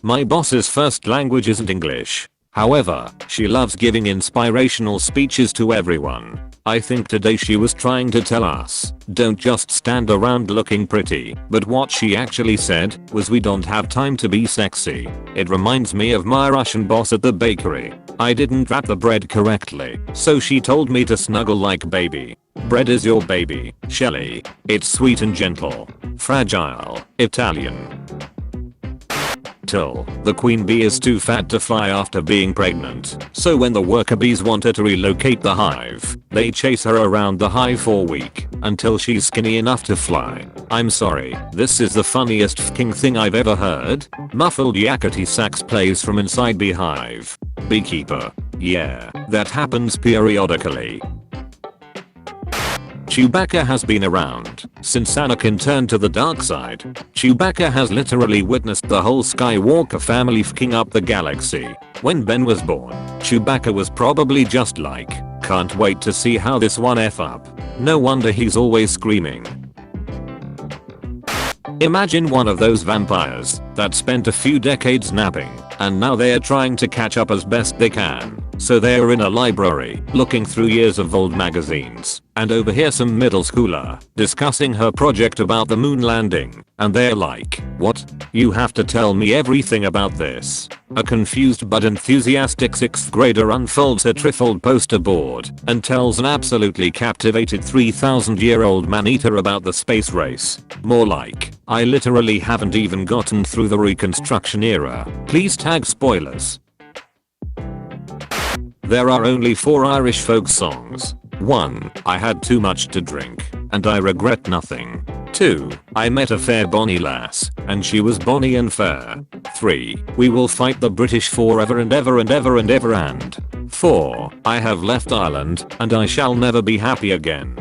My boss's first language isn't English. However, she loves giving inspirational speeches to everyone. I think today she was trying to tell us, don't just stand around looking pretty, but what she actually said was we don't have time to be sexy. It reminds me of my Russian boss at the bakery. I didn't wrap the bread correctly, so she told me to snuggle like baby. Bread is your baby, Shelley. It's sweet and gentle. Fragile, Italian. The queen bee is too fat to fly after being pregnant, so when the worker bees want her to relocate the hive, they chase her around the hive for a week until she's skinny enough to fly. I'm sorry, this is the funniest fking thing I've ever heard. Muffled yakety sax plays from inside beehive. Beekeeper. Yeah, that happens periodically. Chewbacca has been around since Anakin turned to the dark side. Chewbacca has literally witnessed the whole Skywalker family fking up the galaxy. When Ben was born, Chewbacca was probably just like, can't wait to see how this one F up. No wonder he's always screaming. Imagine one of those vampires that spent a few decades napping, and now they are trying to catch up as best they can. So they are in a library, looking through years of old magazines, and overhear some middle schooler discussing her project about the moon landing, and they're like, what? You have to tell me everything about this. A confused but enthusiastic 6th grader unfolds her trifold poster board and tells an absolutely captivated 3,000-year-old man-eater about the space race. More like, I literally haven't even gotten through the Reconstruction era. Please tag spoilers. There are only 4 Irish folk songs. 1. I had too much to drink, and I regret nothing. 2. I met a fair bonny lass, and she was bonny and fair. 3. We will fight the British forever and ever and ever and ever and. 4. I have left Ireland, and I shall never be happy again.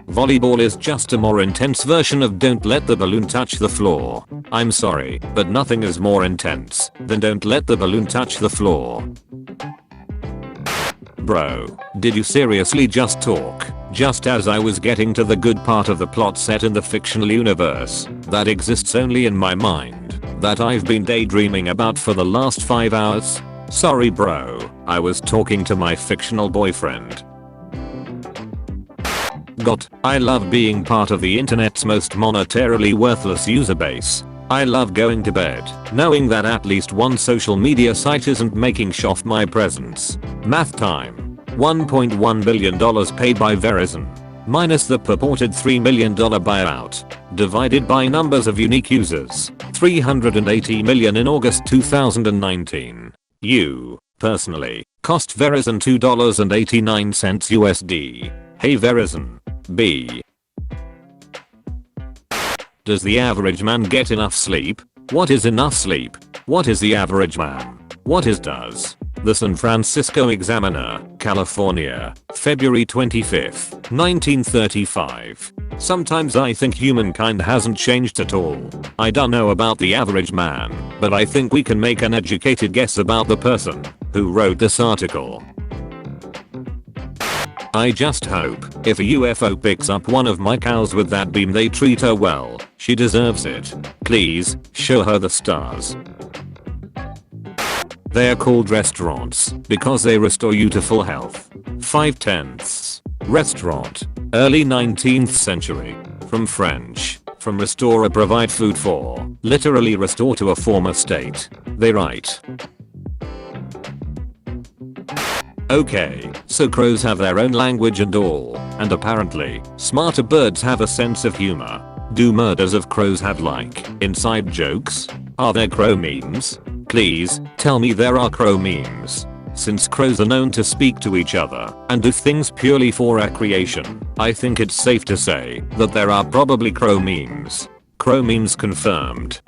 Volleyball is just a more intense version of Don't Let the Balloon Touch the Floor. I'm sorry, but nothing is more intense than Don't Let the Balloon Touch the Floor. Bro, did you seriously just talk? Just as I was getting to the good part of the plot set in the fictional universe that exists only in my mind, that I've been daydreaming about for the last 5 hours? Sorry bro, I was talking to my fictional boyfriend. I love being part of the internet's most monetarily worthless user base. I love going to bed knowing that at least one social media site isn't making off my presence. Math time. $1.1 billion paid by Verizon, minus the purported $3 million buyout, divided by numbers of unique users, 380 million in August 2019. You, personally, cost Verizon $2.89 USD. Hey Verizon. B. Does the average man get enough sleep? What is enough sleep? What is the average man? What is does? The San Francisco Examiner, California, February 25th, 1935. Sometimes I think humankind hasn't changed at all. I don't know about the average man, but I think we can make an educated guess about the person who wrote this article. I just hope, if a UFO picks up one of my cows with that beam they treat her well. She deserves it. Please, show her the stars. They are called restaurants because they restore you to full health. 5/10. Restaurant. Early 19th century. From French. From restore or provide food for. Literally restore to a former state. They write. Okay, so crows have their own language and all, and apparently, smarter birds have a sense of humor. Do murders of crows have like, inside jokes? Are there crow memes? Please, tell me there are crow memes. Since crows are known to speak to each other and do things purely for recreation, I think it's safe to say that there are probably crow memes. Crow memes confirmed.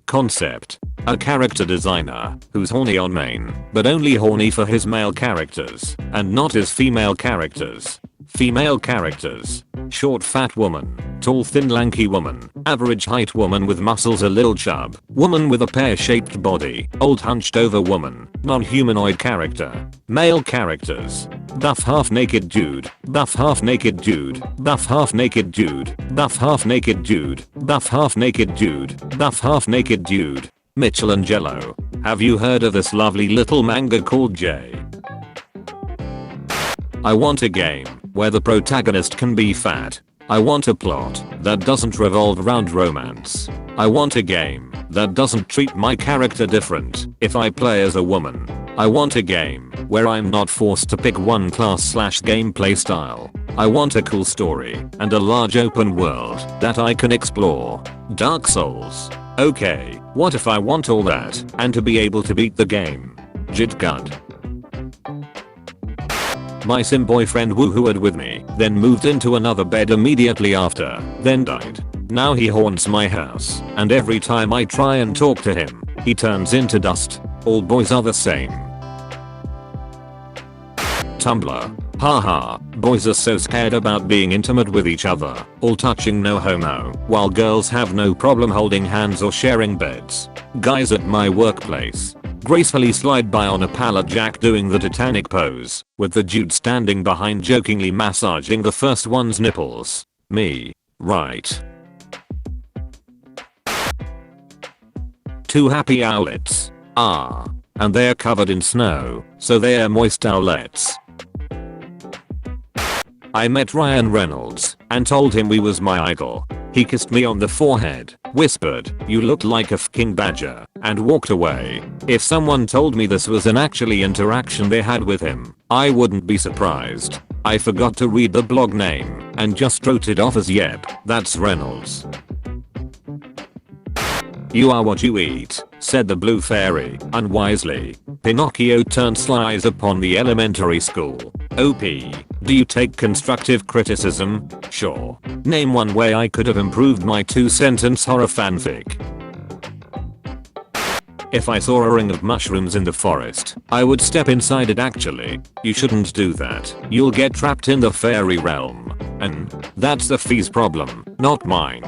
Concept. A character designer who's horny on main, but only horny for his male characters and not his female characters. Female characters. Short fat woman. Tall thin lanky woman. Average height woman with muscles a little chub. Woman with a pear-shaped body. Old hunched over woman. Non-humanoid character. Male characters. Buff half naked dude. Buff half naked dude. Buff half naked dude. Buff half naked dude. Buff half naked dude. Buff half naked dude. Michelangelo. Have you heard of this lovely little manga called J? I want a game where the protagonist can be fat. I want a plot that doesn't revolve around romance. I want a game that doesn't treat my character different if I play as a woman. I want a game where I'm not forced to pick one class/gameplay style. I want a cool story and a large open world that I can explore. Dark Souls. Okay, what if I want all that and to be able to beat the game? Jit Gud. My sim boyfriend woohooed with me, then moved into another bed immediately after, then died. Now he haunts my house, and every time I try and talk to him, he turns into dust. All boys are the same. Tumblr. Haha, boys are so scared about being intimate with each other, all touching no homo, while girls have no problem holding hands or sharing beds. Guys at my workplace gracefully slide by on a pallet jack doing the Titanic pose, with the dude standing behind jokingly massaging the first one's nipples. Me. Right. Two happy owlets. Ah. And they're covered in snow, so they're moist owlets. I met Ryan Reynolds and told him he was my idol. He kissed me on the forehead, whispered, "You look like a fucking badger," and walked away. If someone told me this was an actually interaction they had with him, I wouldn't be surprised. I forgot to read the blog name and just wrote it off as yep, that's Reynolds. "You are what you eat," said the blue fairy, unwisely. Pinocchio turned sly eyes upon the elementary school. OP. Do you take constructive criticism? Sure. Name one way I could have improved my 2-sentence horror fanfic. If I saw a ring of mushrooms in the forest, I would step inside it actually. You shouldn't do that. You'll get trapped in the fairy realm. And that's the fee's problem, not mine.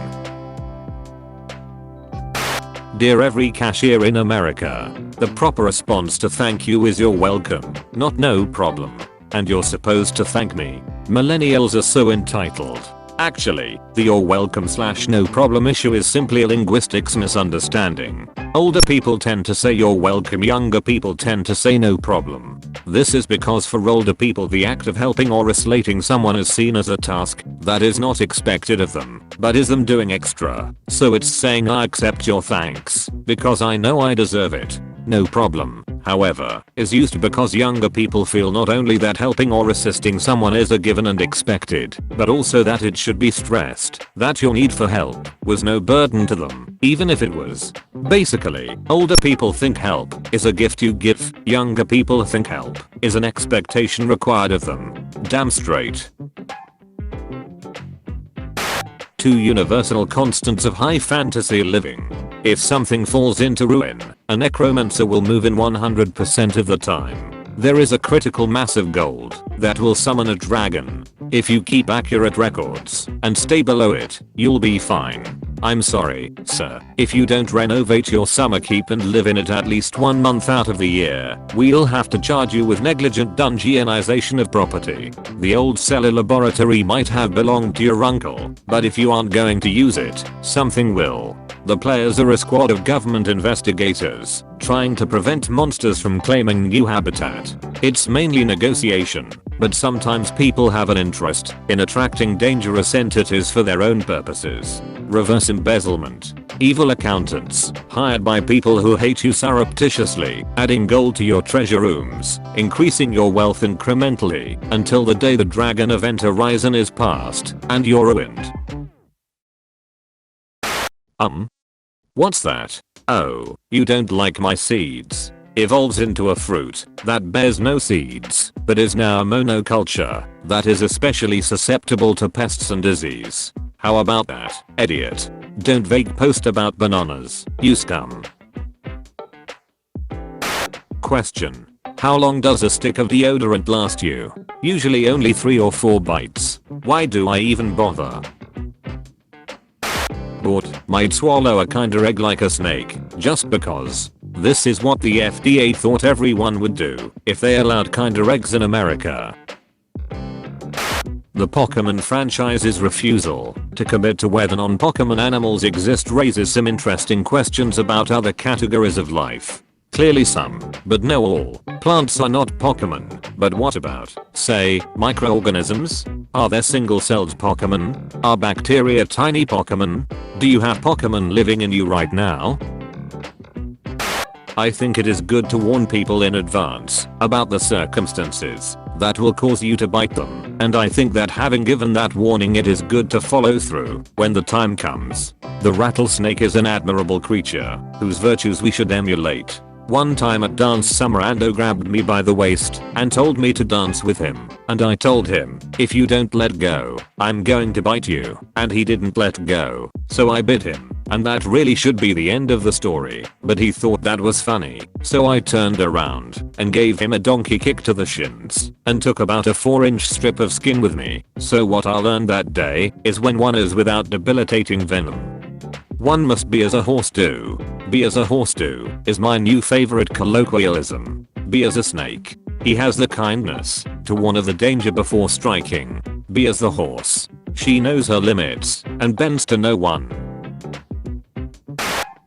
Dear every cashier in America, the proper response to thank you is you're welcome, not no problem. And you're supposed to thank me. Millennials are so entitled. Actually, the you're welcome/no problem issue is simply a linguistics misunderstanding. Older people tend to say you're welcome, younger people tend to say no problem. This is because for older people the act of helping or isolating someone is seen as a task that is not expected of them, but is them doing extra. So it's saying I accept your thanks, because I know I deserve it. No problem, however, is used because younger people feel not only that helping or assisting someone is a given and expected, but also that it should be stressed that your need for help was no burden to them, even if it was. Basically, older people think help is a gift you give, younger people think help is an expectation required of them. Damn straight. Two universal constants of high fantasy living. If something falls into ruin, a necromancer will move in 100% of the time. There is a critical mass of gold that will summon a dragon. If you keep accurate records and stay below it, you'll be fine. I'm sorry, sir, if you don't renovate your summer keep and live in it at least 1 month out of the year, we'll have to charge you with negligent dungeonization of property. The old cellar laboratory might have belonged to your uncle, but if you aren't going to use it, something will. The players are a squad of government investigators, trying to prevent monsters from claiming new habitat. It's mainly negotiation, but sometimes people have an interest in attracting dangerous entities for their own purposes. Reverse embezzlement. Evil accountants, hired by people who hate you surreptitiously, adding gold to your treasure rooms, increasing your wealth incrementally, until the day the Dragon Event Horizon is past, and you're ruined. What's that? Oh, you don't like my seeds. Evolves into a fruit that bears no seeds, but is now a monoculture that is especially susceptible to pests and disease. How about that, idiot? Don't vague post about bananas, you scum. Question. How long does a stick of deodorant last you? Usually only 3 or 4 bites. Why do I even bother? But might swallow a kinder egg like a snake, just because. This is what the FDA thought everyone would do if they allowed kinder eggs in America. The Pokemon franchise's refusal to commit to whether non-Pokemon animals exist raises some interesting questions about other categories of life. Clearly some, but no all. Plants are not Pokemon, but what about, say, microorganisms? Are there single-celled Pokemon? Are bacteria tiny Pokemon? Do you have Pokemon living in you right now? I think it is good to warn people in advance about the circumstances that will cause you to bite them, and I think that having given that warning, it is good to follow through when the time comes. The rattlesnake is an admirable creature whose virtues we should emulate. One time at dance, Summerando grabbed me by the waist and told me to dance with him, and I told him, if you don't let go, I'm going to bite you, and he didn't let go, so I bit him, and that really should be the end of the story, but he thought that was funny, so I turned around and gave him a donkey kick to the shins and took about a 4-inch strip of skin with me. So what I learned that day is when one is without debilitating venom, one must be as a horse do. Be as a horse do is my new favorite colloquialism. Be as a snake. He has the kindness to warn of the danger before striking. Be as the horse. She knows her limits and bends to no one.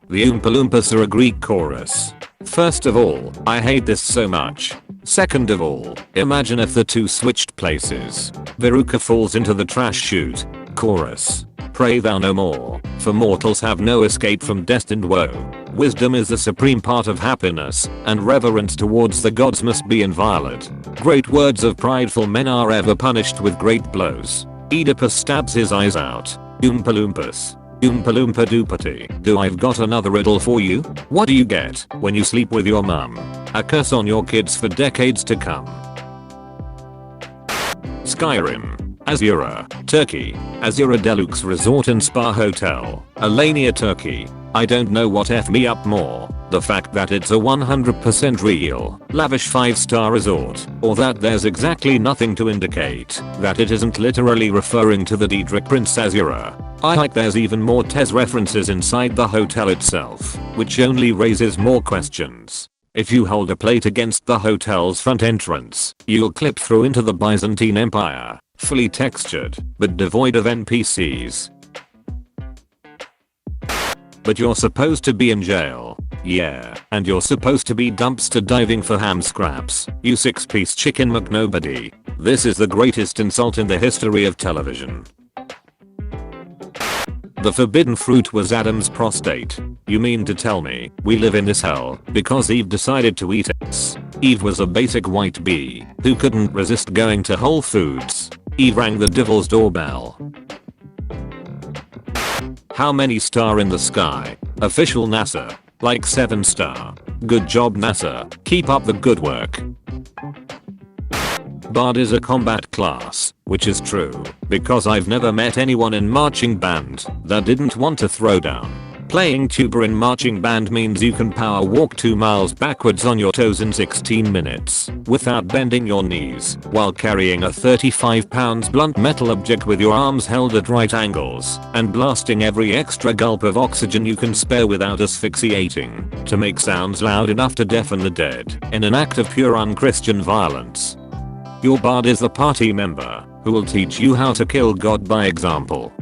The Oompa Loompas are a Greek chorus. First of all, I hate this so much. Second of all, imagine if the two switched places. Veruca falls into the trash chute. Chorus. Pray thou no more, for mortals have no escape from destined woe. Wisdom is the supreme part of happiness, and reverence towards the gods must be inviolate. Great words of prideful men are ever punished with great blows. Oedipus stabs his eyes out. Oompa Loompas. Oompa Loompa doopity. Do I've got another riddle for you? What do you get when you sleep with your mum? A curse on your kids for decades to come. Skyrim. Azura, Turkey. Azura Deluxe Resort and Spa Hotel, Alania, Turkey. I don't know what F me up more, the fact that it's a 100% real, lavish 5-star resort, or that there's exactly nothing to indicate that it isn't literally referring to the Daedric Prince Azura. I like there's even more Tez references inside the hotel itself, which only raises more questions. If you hold a plate against the hotel's front entrance, you'll clip through into the Byzantine Empire. Fully textured, but devoid of NPCs. But you're supposed to be in jail. Yeah, and you're supposed to be dumpster diving for ham scraps, you 6-piece chicken McNobody. This is the greatest insult in the history of television. The forbidden fruit was Adam's prostate. You mean to tell me we live in this hell because Eve decided to eat us? Eve was a basic white bee who couldn't resist going to Whole Foods. Eve rang the devil's doorbell. How many star in the sky? Official NASA. Like 7-star. Good job NASA. Keep up the good work. Bard is a combat class, which is true, because I've never met anyone in marching band that didn't want to throw down. Playing tuba in marching band means you can power walk 2 miles backwards on your toes in 16 minutes without bending your knees while carrying a 35 pounds blunt metal object with your arms held at right angles and blasting every extra gulp of oxygen you can spare without asphyxiating to make sounds loud enough to deafen the dead in an act of pure unchristian violence. Your bard is the party member who will teach you how to kill God by example.